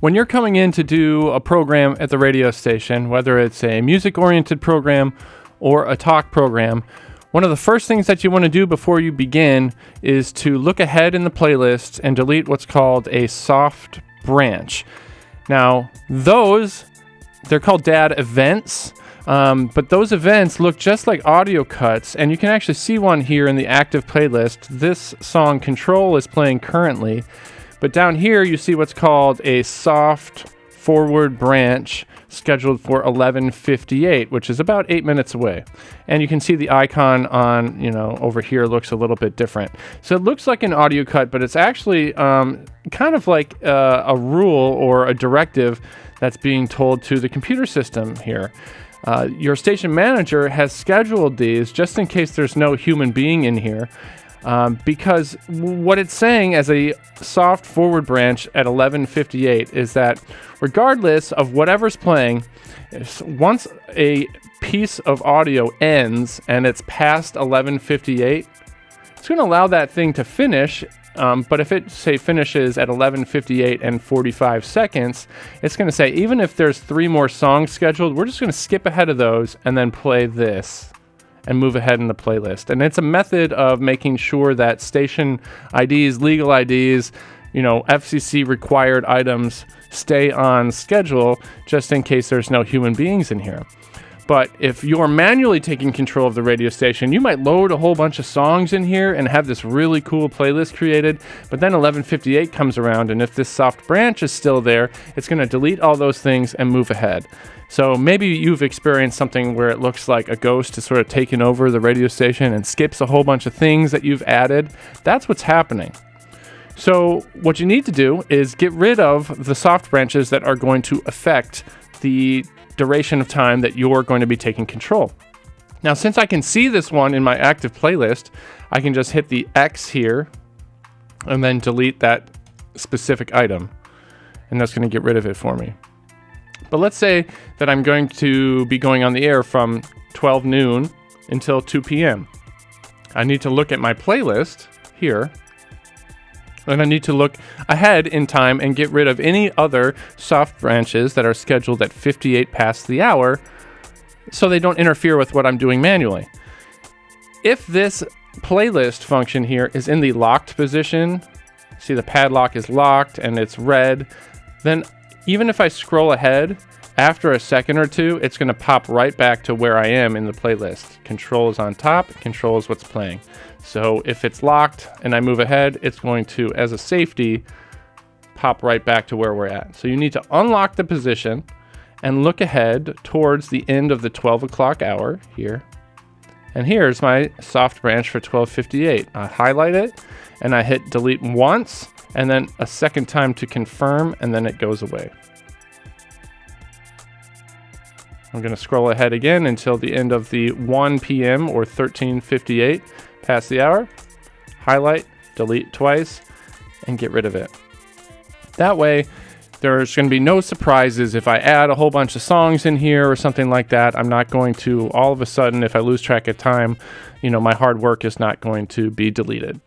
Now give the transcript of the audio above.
When you're coming in to do a program at the radio station, whether it's a music-oriented program or a talk program, one of the first things that you want to do before you begin is to look ahead in the playlist and delete what's called a soft branch. Now, they're called DAD events, but those events look just like audio cuts, and you can actually see one here in the active playlist. This song, Control, is playing currently. But down here, you see what's called a soft forward branch scheduled for 11:58, which is about 8 minutes away. And you can see the icon on, over here looks a little bit different. So it looks like an audio cut, but it's actually kind of like a rule or a directive that's being told to the computer system here. Your station manager has scheduled these just in case there's no human being in here. Because what it's saying as a soft forward branch at 11:58 is that regardless of whatever's playing, once a piece of audio ends and it's past 11:58, it's going to allow that thing to finish. But if it, say, finishes at 11:58 and 45 seconds, it's going to say, even if there's 3 more songs scheduled, we're just going to skip ahead of those and then play this and move ahead in the playlist. And it's a method of making sure that station IDs, legal IDs, FCC required items stay on schedule just in case there's no human beings in here. But if you're manually taking control of the radio station, you might load a whole bunch of songs in here and have this really cool playlist created, but then 11:58 comes around, and if this soft branch is still there, it's going to delete all those things and move ahead. So maybe you've experienced something where it looks like a ghost is sort of taking over the radio station and skips a whole bunch of things that you've added. That's what's happening. So what you need to do is get rid of the soft branches that are going to affect the duration of time that you're going to be taking control. Now, since I can see this one in my active playlist, I can just hit the X here and then delete that specific item. And that's going to get rid of it for me. But let's say that I'm going to be going on the air from 12 noon until 2 p.m. I need to look at my playlist here, and I need to look ahead in time and get rid of any other soft branches that are scheduled at 58 past the hour so they don't interfere with what I'm doing manually. If this playlist function here is in the locked position, see the padlock is locked and it's red, then even if I scroll ahead, after a second or two, it's going to pop right back to where I am in the playlist. Control is on top, Control is what's playing. So if it's locked and I move ahead, it's going to, as a safety, pop right back to where we're at. So you need to unlock the position and look ahead towards the end of the 12 o'clock hour here. And here's my soft branch for 12:58. I highlight it and I hit delete once, and then a second time to confirm, and then it goes away. I'm going to scroll ahead again until the end of the 1 p.m. or 13:58 past the hour. Highlight, delete twice, and get rid of it. That way, there's going to be no surprises if I add a whole bunch of songs in here or something like that. I'm not going to, all of a sudden, if I lose track of time, my hard work is not going to be deleted.